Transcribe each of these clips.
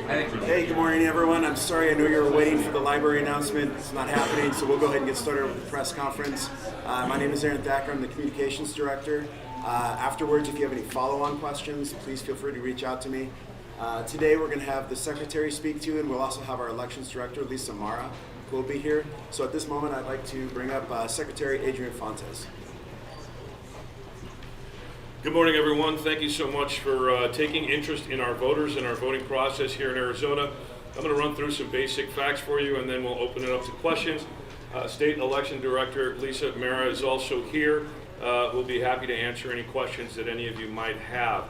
Hey, good morning, everyone. I'm sorry, I know you were waiting for the library announcement. It's not happening, so we'll go ahead and get started with the press conference. My name is Adrian. I'm the communications director. Afterwards, if you have any follow-on questions, please feel free to reach out to me. Today, we're going to have the secretary speak to you, and we'll also have our elections director, Marra, who will be here. So at this moment, I'd like to bring up Secretary Adrian Fontes. Good morning, everyone. Thank you so much for taking interest in our voters and our voting process here in Arizona. I'm going to run through some basic facts for you, and then we'll open it up to questions. State Election Director Marra is also here. We'll be happy to answer any questions that any of you might have.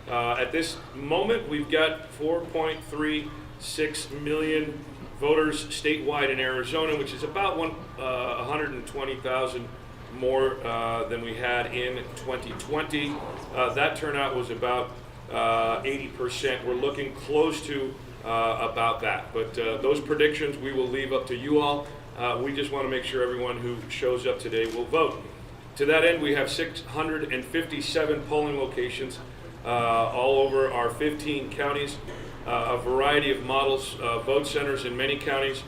At this moment, we've got 4.36 million voters statewide in Arizona, which is about 120,000 more than we had in 2020. That turnout was about 80%. We're looking close to about that. But those predictions we will leave up to you all. We just want to make sure everyone who shows up today will vote. To that end, we have 657 polling locations all over our 15 counties, a variety of models, vote centers in many counties,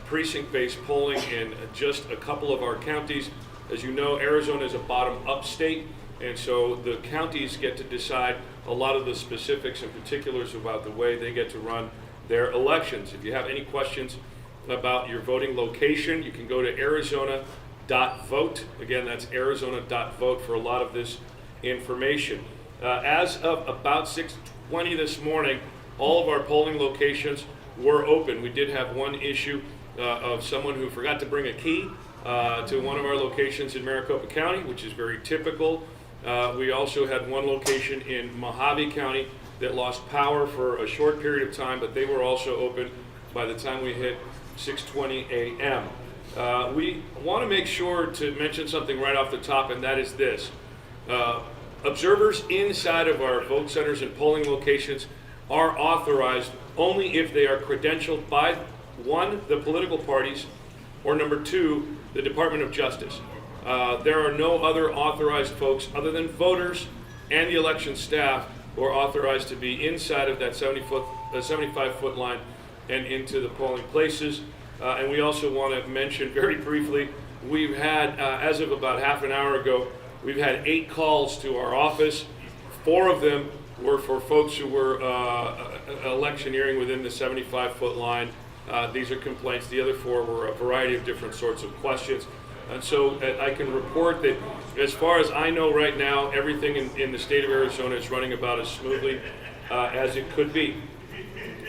precinct-based polling in just a couple of our counties. As you know, Arizona is a bottom-up state, and so the counties get to decide a lot of the specifics and particulars about the way they get to run their elections. If you have any questions about your voting location, you can go to arizona.vote. Again, that's arizona.vote for a lot of this information. As of about 6:20 this morning, all of our polling locations were open. We did have one issue of someone who forgot to bring a key to one of our locations in Maricopa County, which is very typical. We also had one location in Mojave County that lost power for a short period of time, but they were also open by the time we hit 6:20 a.m. We want to make sure to mention something right off the top, and that is this. Observers inside of our vote centers and polling locations are authorized only if they are credentialed by, one, the political parties, or number two, the Department of Justice. There are no other authorized folks other than voters and the election staff who are authorized to be inside of that 75-foot line and into the polling places. And we also want to mention very briefly, we've had, as of about half an hour ago, we've had 8 calls to our office. 4 of them were for folks who were electioneering within the 75-foot line. These are complaints. The other 4 were a variety of different sorts of questions. And so I can report that as far as I know right now, everything in the state of Arizona is running about as smoothly as it could be.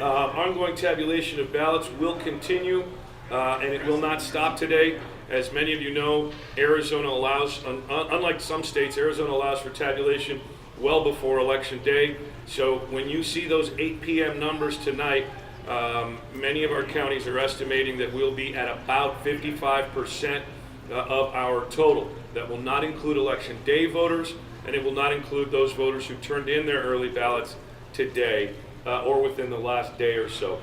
Ongoing tabulation of ballots will continue, and it will not stop today. As many of you know, Arizona allows, unlike some states, Arizona allows for tabulation well before Election Day. So when you see those 8 p.m. numbers tonight, many of our counties are estimating that we'll be at about 55% of our total. That will not include Election Day voters, and it will not include those voters who turned in their early ballots today or within the last day or so.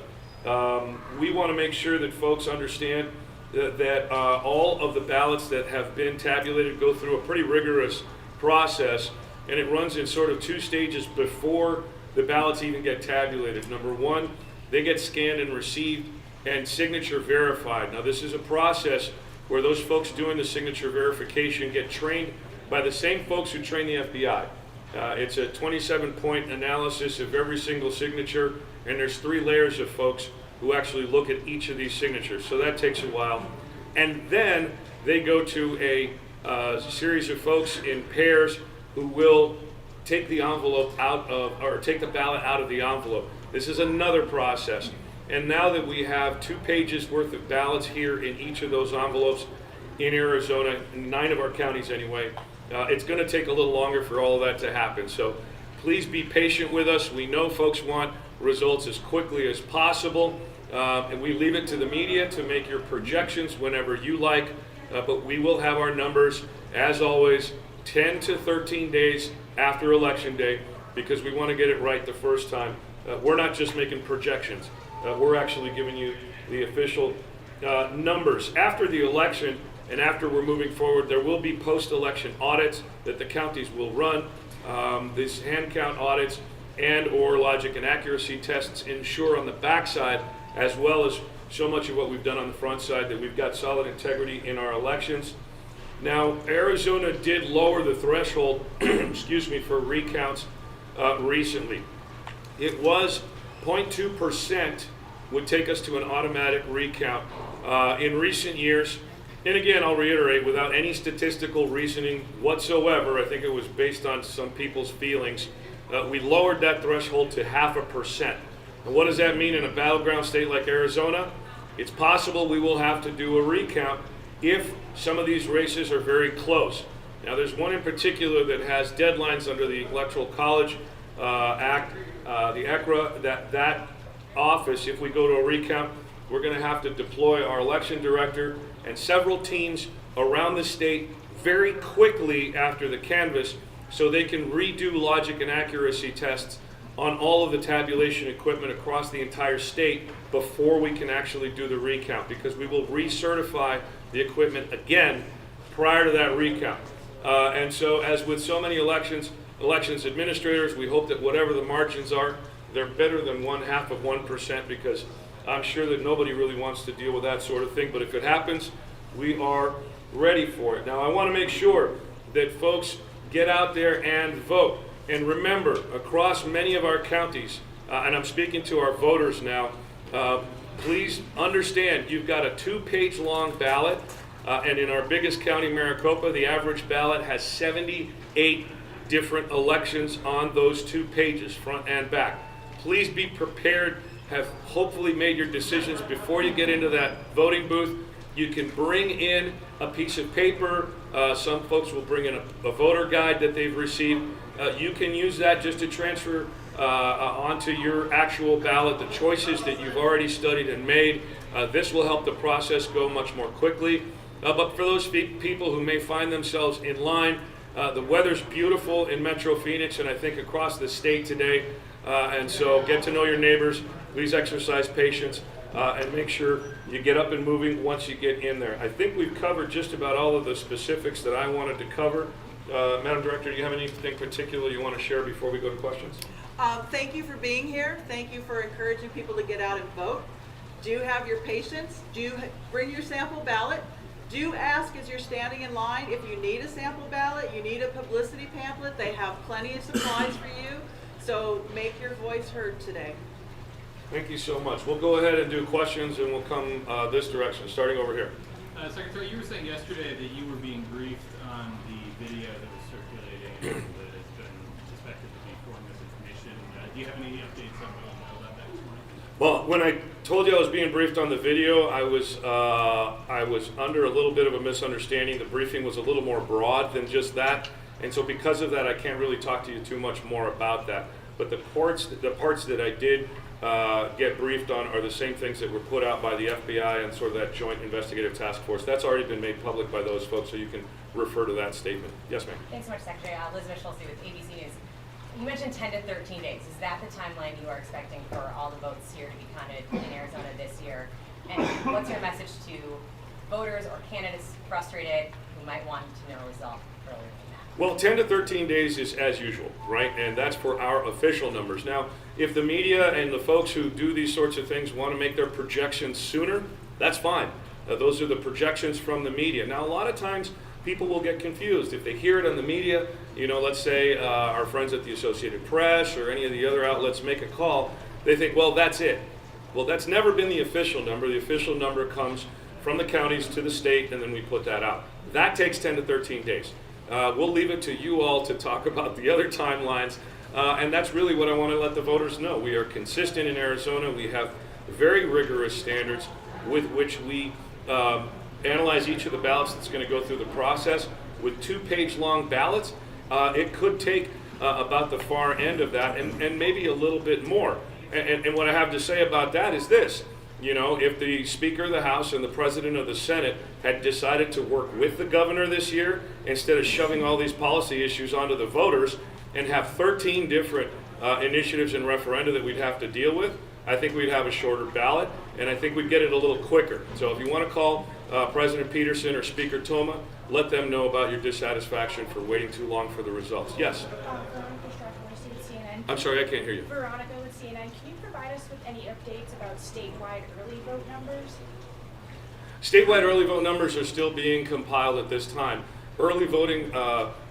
We want to make sure that folks understand that all of the ballots that have been tabulated go through a pretty rigorous process, and it runs in sort of 2 stages before the ballots even get tabulated. Number 1, they get scanned and received and signature verified. Now, this is a process where those folks doing the signature verification get trained by the same folks who train the FBI. It's a 27-point analysis of every single signature, and there's 3 layers of folks who actually look at each of these signatures. So that takes a while. And then they go to a series of folks in pairs who will take the envelope out of, or take the ballot out of the envelope. This is another process. And now that we have 2 pages worth of ballots here in each of those envelopes in Arizona, in 9 of our counties anyway, it's going to take a little longer for all of that to happen. So please be patient with us. We know folks want results as quickly as possible. And we leave it to the media to make your projections whenever you like. But we will have our numbers, as always, 10 to 13 days after Election Day, because we want to get it right the first time. We're not just making projections. We're actually giving you the official numbers. After the election and after we're moving forward, there will be post-election audits that the counties will run. These hand count audits and or logic and accuracy tests ensure on the backside, as well as so much of what we've done on the front side, that we've got solid integrity in our elections. Now, Arizona did lower the threshold, excuse me, for recounts recently. It was 0.2% would take us to an automatic recount. In recent years, and again, I'll reiterate, without any statistical reasoning whatsoever, I think it was based on some people's feelings, we lowered that threshold to 0.5%. And what does that mean in a battleground state like Arizona? It's possible we will have to do a recount if some of these races are very close. Now, there's one in particular that has deadlines under the Electoral College Act, the ECRA, that office, if we go to a recount, we're going to have to deploy our election director and several teams around the state very quickly after the canvass so they can redo logic and accuracy tests on all of the tabulation equipment across the entire state before we can actually do the recount, because we will recertify the equipment again prior to that recount. And so, as with so many elections administrators, we hope that whatever the margins are, they're better than 0.5%, because I'm sure that nobody really wants to deal with that sort of thing, but if it happens, we are ready for it. Now, I want to make sure that folks get out there and vote. And remember, across many of our counties, and I'm speaking to our voters now, please understand you've got a 2-page long ballot, and in our biggest county, Maricopa, the average ballot has 78 different elections on those 2 pages, front and back. Please be prepared, have hopefully made your decisions before you get into that voting booth. You can bring in a piece of paper. Some folks will bring in a voter guide that they've received. You can use that just to transfer onto your actual ballot the choices that you've already studied and made. This will help the process go much more quickly. But for those people who may find themselves in line, the weather's beautiful in Metro Phoenix and I think across the state today. And so get to know your neighbors. Please exercise patience and make sure you get up and moving once you get in there. I think we've covered just about all of the specifics that I wanted to cover. Madam Director, do you have anything particular you want to share before we go to questions? Thank you for being here. Thank you for encouraging people to get out and vote. Do have your patience. Do bring your sample ballot. Do ask as you're standing in line if you need a sample ballot, you need a publicity pamphlet. They have plenty of supplies for you. So make your voice heard today. Thank you so much. We'll go ahead and do questions, and we'll come this direction, starting over here. Secretary, you were saying yesterday that you were being briefed on the video that was circulating that has been suspected to be foreign misinformation. Do you have any updates on what you know about that this morning? Well, when I told you I was being briefed on the video, I was under a little bit of a misunderstanding. The briefing was a little more broad than just that, and so because of that, I can't really talk to you too much more about that. But the parts that I did get briefed on are the same things that were put out by the FBI and sort of that joint investigative task force. That's already been made public by those folks, so you can refer to that statement. Yes, ma'am. Thanks so much, Secretary. Elizabeth Schulze with ABC News. You mentioned 10 to 13 days. Is that the timeline you are expecting for all the votes here to be counted in Arizona this year? And what's your message to voters or candidates frustrated who might want to know a result earlier than that? Well, 10 to 13 days is as usual, right? And that's for our official numbers. Now, if the media and the folks who do these sorts of things want to make their projections sooner, that's fine. Those are the projections from the media. Now, a lot of times people will get confused. If they hear it on the media, you know, let's say our friends at the Associated Press or any of the other outlets make a call, they think, well, that's it. Well, that's never been the official number. The official number comes from the counties to the state, and then we put that out. That takes 10 to 13 days. We'll leave it to you all to talk about the other timelines, and that's really what I want to let the voters know. We are consistent in Arizona. We have very rigorous standards with which we analyze each of the ballots that's going to go through the process. With 2-page long ballots, it could take about the far end of that and maybe a little bit more. And what I have to say about that is this. You know, if the Speaker of the House and the President of the Senate had decided to work with the governor this year instead of shoving all these policy issues onto the voters and have 13 different initiatives and referenda that we'd have to deal with, I think we'd have a shorter ballot, and I think we'd get it a little quicker. So if you want to call President Peterson or Speaker Toma, let them know about your dissatisfaction for waiting too long for the results. Yes? CNN. CNN. I'm sorry, I can't hear you. Veronica with CNN. Can you provide us with any updates about statewide early vote numbers? Statewide early vote numbers are still being compiled at this time. Early voting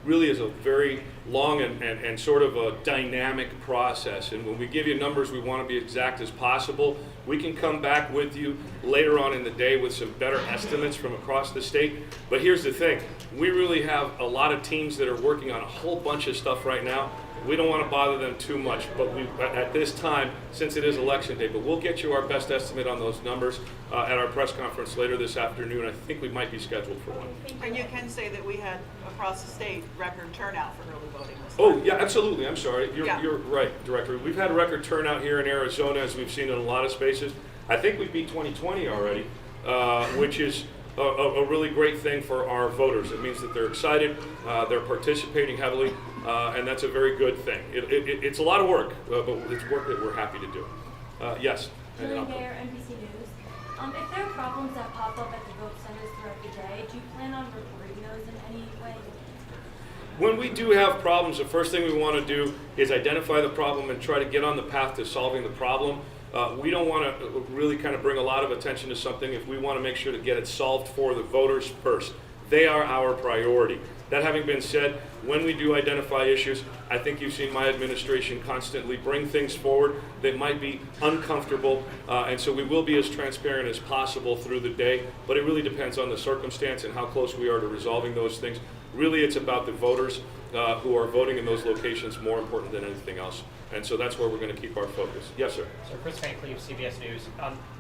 really is a very long and sort of a dynamic process. And when we give you numbers, we want to be exact as possible. We can come back with you later on in the day with some better estimates from across the state. But here's the thing. We really have a lot of teams that are working on a whole bunch of stuff right now. We don't want to bother them too much, but at this time, since it is election day, but we'll get you our best estimate on those numbers at our press conference later this afternoon. I think we might be scheduled for one. And you can say that we had across the state record turnout for early voting this time. Oh, yeah, absolutely. I'm sorry. Yeah. You're right, Director. We've had a record turnout here in Arizona, as we've seen in a lot of spaces. I think we beat 2020 already, which is a really great thing for our voters. It means that they're excited, they're participating heavily, and that's a very good thing. It's a lot of work, but it's work that we're happy to do. Yes? And then Julie I'll- Mayer, NBC News. If there are problems that pop up at the vote centers throughout the day, do you plan on reporting those in any way? When we do have problems, the first thing we want to do is identify the problem and try to get on the path to solving the problem. We don't want to really kind of bring a lot of attention to something if we want to make sure to get it solved for the voters first. They are our priority. That having been said, when we do identify issues, I think you've seen my administration constantly bring things forward that might be uncomfortable, and so we will be as transparent as possible through the day, but it really depends on the circumstance and how close we are to resolving those things. Really, it's about the voters who are voting in those locations more important than anything else, and so that's where we're going to keep our focus. Yes, sir. So Chris Van Cleve, CBS News.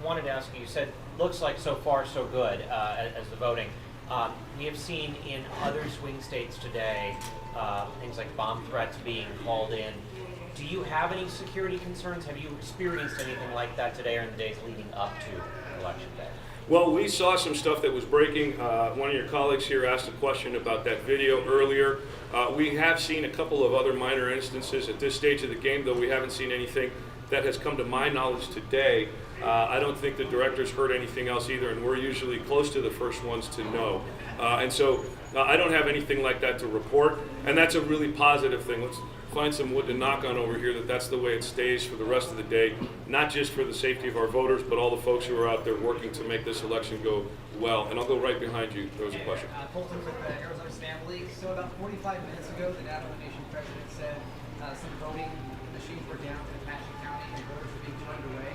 Wanted to ask you said, looks like so far so good as the voting. We have seen in other swing states today things like bomb threats being called in. Do you have any security concerns? Have you experienced anything like that today or in the days leading up to Election Day? Well, we saw some stuff that was breaking. One of your colleagues here asked a question about that video earlier. We have seen a couple of other minor instances at this stage of the game, though we haven't seen anything that has come to my knowledge today. I don't think the directors heard anything else either, and we're usually close to the first ones to know. And so I don't have anything like that to report, and that's a really positive thing. Let's find some wood to knock on over here that's the way it stays for the rest of the day, not just for the safety of our voters, but all the folks who are out there working to make this election go well. And I'll go right behind you. There was a question. Colton with the Arizona Stamp League. So about 45 minutes ago, the data nation president said some voting machines were down in Apache County and voters were being turned away.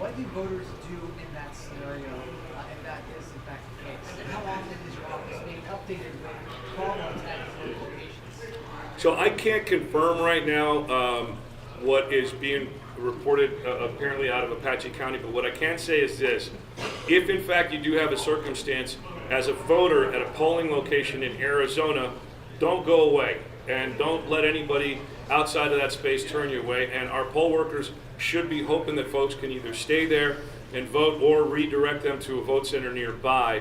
What do voters do in that scenario if that is in fact the case? And how often is your office being updated with problems at these locations? So I can't confirm right now what is being reported apparently out of Apache County, but what I can say is this. If in fact you do have a circumstance as a voter at a polling location in Arizona, don't go away and don't let anybody outside of that space turn you away. And our poll workers should be hoping that folks can either stay there and vote or redirect them to a vote center nearby,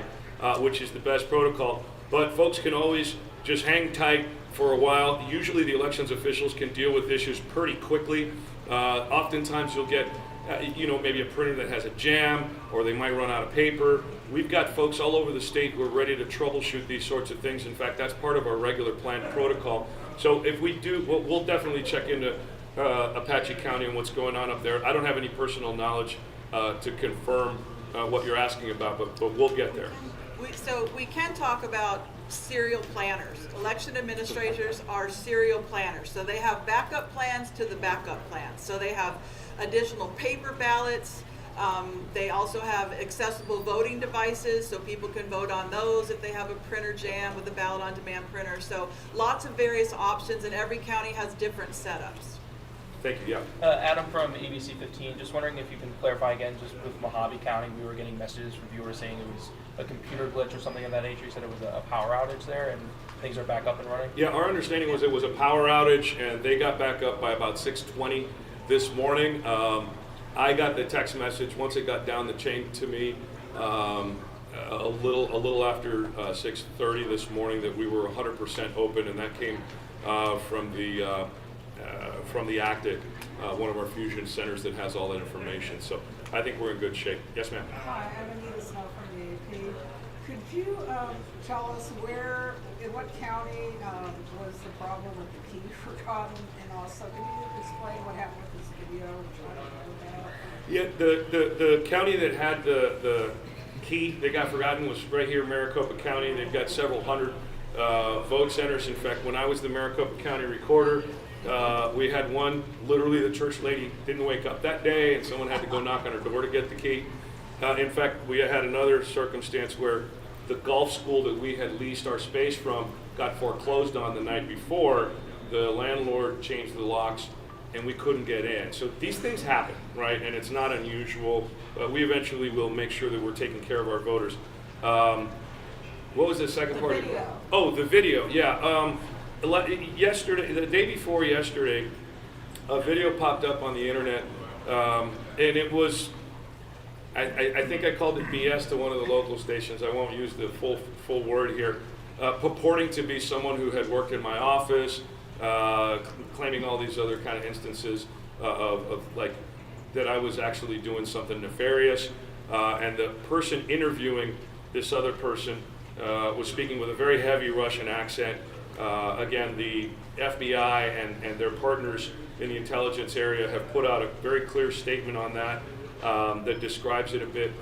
which is the best protocol. But folks can always just hang tight for a while. Usually the elections officials can deal with issues pretty quickly. Oftentimes you'll get maybe a printer that has a jam, or they might run out of paper. We've got folks all over the state who are ready to troubleshoot these sorts of things. In fact, that's part of our regular planned protocol. So if we do, we'll definitely check into Apache County and what's going on up there. I don't have any personal knowledge to confirm what you're asking about, but we'll get there. So we can talk about serial planners. Election administrators are serial planners. So they have backup plans to the backup plans. So they have additional paper ballots. They also have accessible voting devices, so people can vote on those if they have a printer jam with a ballot on demand printer. So lots of various options, and every county has different setups. Thank you. Yeah. Adam from ABC 15. Just wondering if you can clarify again, just with Mojave County, we were getting messages from viewers saying it was a computer glitch or something of that nature. You said it was a power outage there, and things are back up and running? Yeah, our understanding was it was a power outage, and they got back up by about 6:20 this morning. I got the text message once it got down the chain to me a little after 6:30 this morning that we were 100% open, and that came from the ACTIC, one of our fusion centers that has all that information. So I think we're in good shape. Yes, ma'am. Hi, I'm Anita Snow from the AP. Could you tell us in what county was the problem with the key forgotten? And also, can you explain what happened with this video, which I don't know about? Yeah, the county that had the key that got forgotten was right here, Maricopa County. They've got several hundred vote centers. In fact, when I was the Maricopa County recorder, we had one, literally the church lady didn't wake up that day and someone had to go knock on her door to get the key. In fact, we had another circumstance where the golf school that we had leased our space from got foreclosed on the night before. The landlord changed the locks and we couldn't get in. So these things happen, right? And it's not unusual. We eventually will make sure that we're taking care of our voters. What was the second part? Video. Oh, the video, yeah. Yesterday, the day before yesterday, a video popped up on the internet, and it was, I think I called it BS to one of the local stations. I won't use the full word here. Purporting to be someone who had worked in my office, claiming all these other kind of instances of like that I was actually doing something nefarious, and the person interviewing this other person was speaking with a very heavy Russian accent. Again, the FBI and their partners in the intelligence area have put out a very clear statement on that that describes it a bit,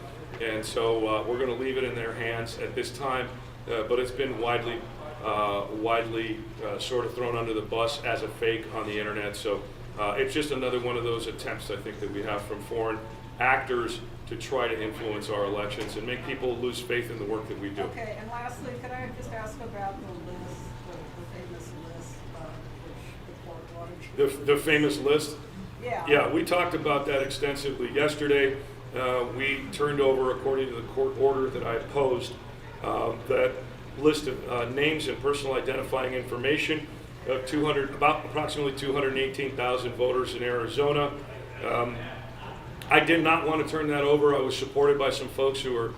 and so we're going to leave it in their hands at this time, but it's been widely sort of thrown under the bus as a fake on the internet, so it's just another one of those attempts, I think, that we have from foreign actors to try to influence our elections and make people lose faith in the work that we do. Okay, and lastly, could I just ask about the list, the famous list, which the court wanted? The famous list? Yeah. Yeah, we talked about that extensively yesterday. We turned over, according to the court order that I posed, that list of names and personal identifying information of approximately 218,000 voters in Arizona. I did not want to turn that over. I was supported by some folks who are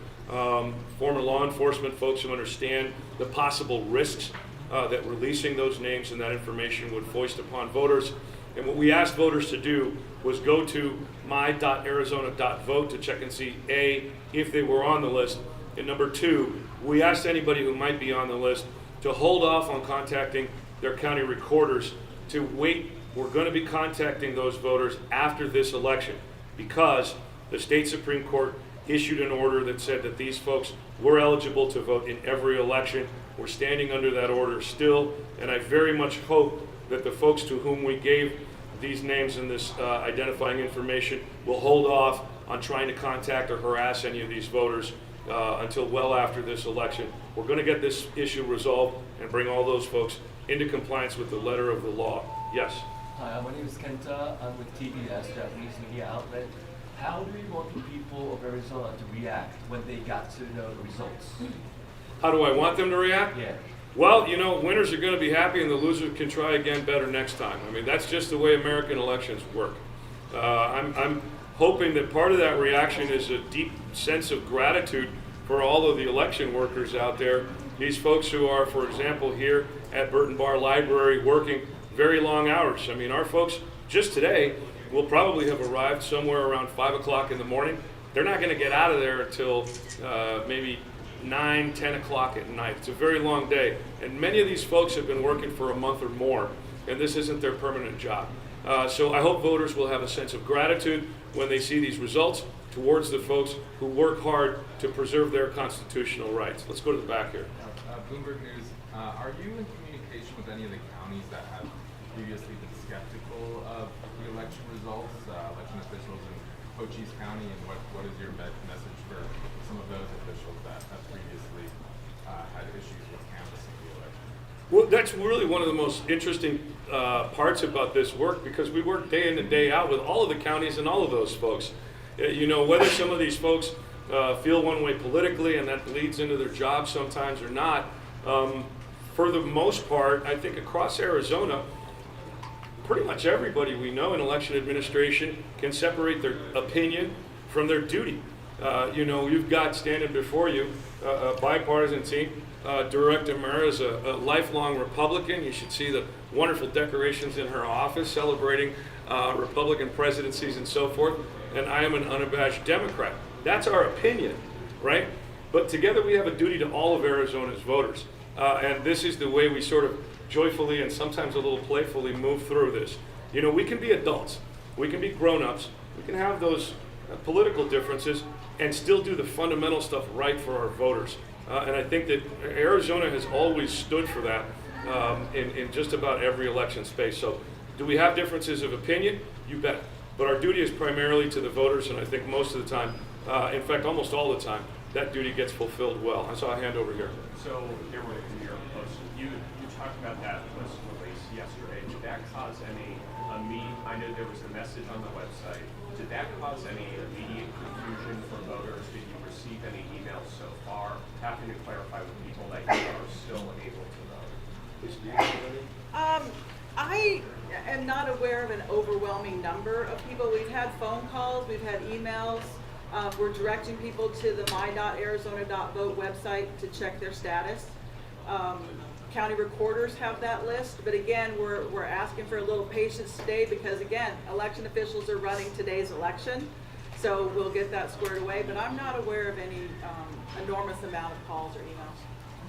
former law enforcement folks who understand the possible risks that releasing those names and that information would foist upon voters. And what we asked voters to do was go to my.arizona.vote to check and see, A, if they were on the list, and number two, we asked anybody who might be on the list to hold off on contacting their county recorders, to wait. We're going to be contacting those voters after this election because the state Supreme Court issued an order that said that these folks were eligible to vote in every election. We're standing under that order still, and I very much hope that the folks to whom we gave these names and this identifying information will hold off on trying to contact or harass any of these voters until well after this election. We're going to get this issue resolved and bring all those folks into compliance with the letter of the law. Yes? Hi, my name is Kenta. I'm with TBS, Japanese media outlet. How do you want the people of Arizona to react when they got to know the results? How do I want them to react? Yeah. Well, you know, winners are going to be happy and the losers can try again better next time. I mean, that's just the way American elections work. I'm hoping that part of that reaction is a deep sense of gratitude for all of the election workers out there. These folks who are, for example, here at Burton Barr Library working very long hours. I mean, our folks just today will probably have arrived somewhere around 5 o'clock in the morning. They're not going to get out of there until maybe 9, 10 o'clock at night. It's a very long day. And many of these folks have been working for a month or more, and this isn't their permanent job. So I hope voters will have a sense of gratitude when they see these results towards the folks who work hard to preserve their constitutional rights. Let's go to the back here. Bloomberg News, are you in communication with any of the counties that have previously been skeptical of the election results, election officials in Cochise County, and what is your message for some of those officials that have previously had issues with canvassing the election? Well, that's really one of the most interesting parts about this work, because we work day in and day out with all of the counties and all of those folks. You know, whether some of these folks feel one way politically and that leads into their job sometimes or not, for the most part, I think across Arizona, pretty much everybody we know in election administration can separate their opinion from their duty. You know, you've got standing before you a bipartisan team. Director Marra is a lifelong Republican. You should see the wonderful decorations in her office celebrating Republican presidencies and so forth. And I am an unabashed Democrat. That's our opinion, right? But together we have a duty to all of Arizona's voters. And this is the way we sort of joyfully and sometimes a little playfully move through this. You know, we can be adults, we can be grown-ups, we can have those political differences and still do the fundamental stuff right for our voters. And I think that Arizona has always stood for that in just about every election space. So do we have differences of opinion? You bet. But our duty is primarily to the voters, and I think most of the time, in fact almost all the time, that duty gets fulfilled well. I saw a hand over here. So there were in your post, you talked about that list release yesterday. Did that cause any I know there was a message on the website. Did that cause any immediate confusion for voters? Did you receive any emails so far having to clarify with people that you are still able to vote? I am not aware of an overwhelming number of people. We've had phone calls, we've had emails. We're directing people to the my.arizona.vote website to check their status. County recorders have that list, but again, we're asking for a little patience today because again, election officials are running today's election, so we'll get that squared away. But I'm not aware of any enormous amount of calls or emails.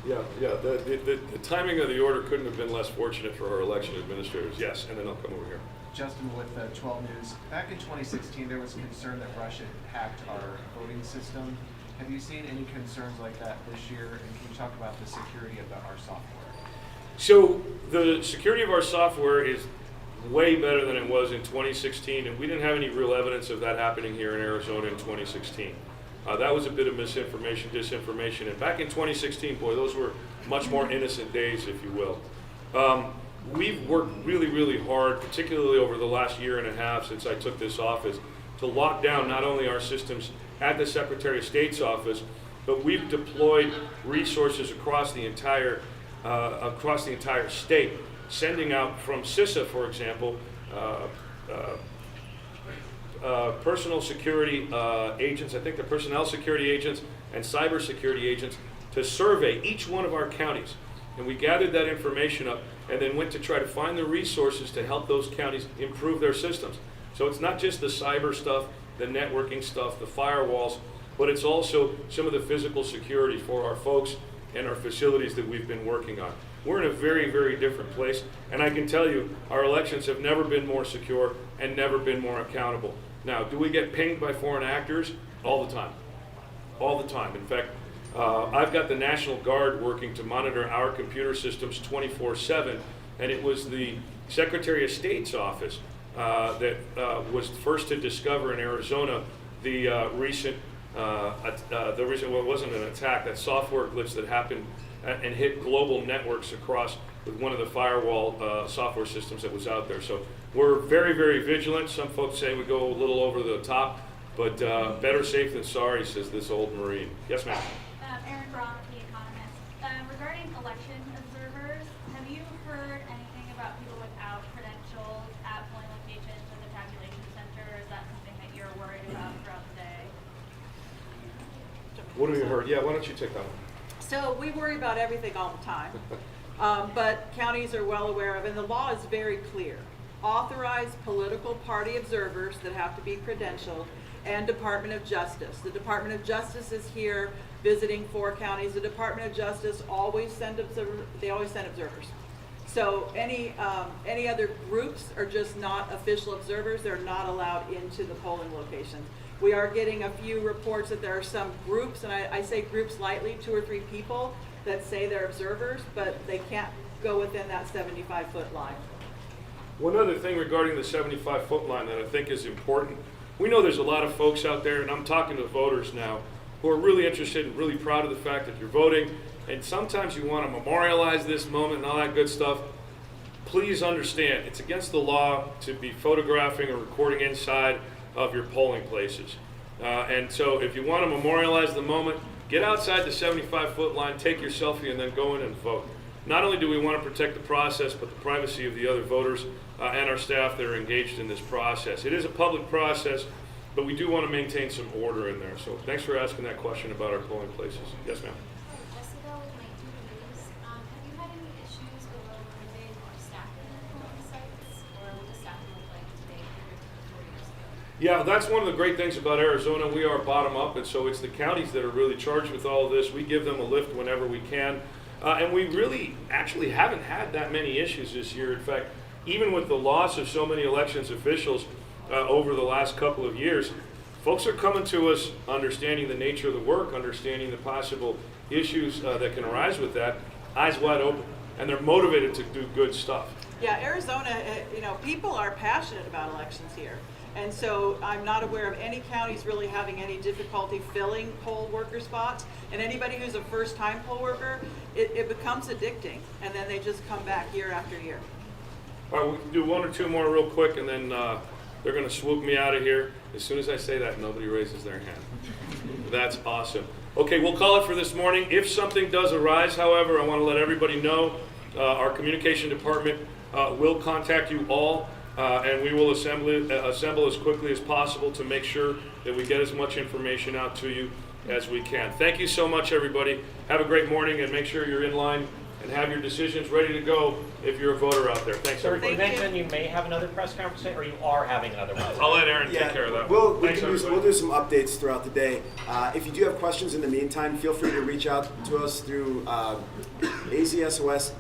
Yeah. The timing of the order couldn't have been less fortunate for our election administrators. Yes, and then I'll come over here. Justin with 12 News. Back in 2016, there was concern that Russia hacked our voting system. Have you seen any concerns like that this year? And can you talk about the security of our software? So the security of our software is way better than it was in 2016, and we didn't have any real evidence of that happening here in Arizona in 2016. That was a bit of misinformation, disinformation, and back in 2016, boy, those were much more innocent days, if you will. We've worked really, really hard, particularly over the last year and a half since I took this office, to lock down not only our systems at the Secretary of State's office, but we've deployed resources across the entire state, sending out from CISA, for example, personal security agents, I think the personnel security agents and cybersecurity agents, to survey each one of our counties. And we gathered that information up and then went to try to find the resources to help those counties improve their systems. So it's not just the cyber stuff, the networking stuff, the firewalls, but it's also some of the physical security for our folks and our facilities that we've been working on. We're in a very, very different place, and I can tell you our elections have never been more secure and never been more accountable. Now, do we get pinged by foreign actors? All the time. All the time. In fact, I've got the National Guard working to monitor our computer systems 24/7, and it was the Secretary of State's office that was first to discover in Arizona the recent, well, it wasn't an attack, that software glitch that happened and hit global networks across with one of the firewall software systems that was out there. So we're very, very vigilant. Some folks say we go a little over the top, but better safe than sorry, says this old Marine. Yes, ma'am. The Economist. Regarding election observers, have you heard anything about people without credentials at polling locations at the tabulation center, or is that something that you're worried about throughout the day? What have you heard? Yeah, why don't you take that one? So we worry about everything all the time, but counties are well aware of, and the law is very clear. Authorized political party observers that have to be credentialed, and Department of Justice. The Department of Justice is here visiting 4 counties. The Department of Justice always send observers. So any other groups are just not official observers. They're not allowed into the polling locations. We are getting a few reports that there are some groups, and I say groups lightly, 2 or 3 people that say they're observers, but they can't go within that 75-foot line. One other thing regarding the 75-foot line that I think is important, we know there's a lot of folks out there, and I'm talking to voters now, who are really interested and really proud of the fact that you're voting, and sometimes you want to memorialize this moment and all that good stuff. Please understand, it's against the law to be photographing or recording inside of your polling places. And so if you want to memorialize the moment, get outside the 75-foot line, take your selfie, and then go in and vote. Not only do we want to protect the process, but the privacy of the other voters and our staff that are engaged in this process. It is a public process, but we do want to maintain some order in there. So thanks for asking that question about our polling places. Yes, ma'am. Jessica with 19 News. Have you had any issues with overloading or staffing the polling sites, or what does staffing look like today compared to 4 years ago? Yeah, that's one of the great things about Arizona. We are bottom up, and so it's the counties that are really charged with all of this. We give them a lift whenever we can. And we really actually haven't had that many issues this year. In fact, even with the loss of so many elections officials over the last couple of years, folks are coming to us understanding the nature of the work, understanding the possible issues that can arise with that, eyes wide open, and they're motivated to do good stuff. Yeah, Arizona, people are passionate about elections here. And so I'm not aware of any counties really having any difficulty filling poll worker spots. And anybody who's a first-time poll worker, it becomes addicting. And then they just come back year after year. All right, we can do one or two more real quick, and then they're going to swoop me out of here. As soon as I say that, nobody raises their hand. That's awesome. Okay, we'll call it for this morning. If something does arise, however, I want to let everybody know our communication department will contact you all. And we will assemble as quickly as possible to make sure that we get as much information out to you as we can. Thank you so much, everybody. Have a great morning, and make sure you're in line and have your decisions ready to go if you're a voter out there. Thanks, So everybody. you mentioned you may have another press conference today, or you are having another one? I'll let Aaron take care of that. We'll Thanks, do some updates throughout the day. If you do have questions in the meantime, feel free to reach out to us through AZSOS-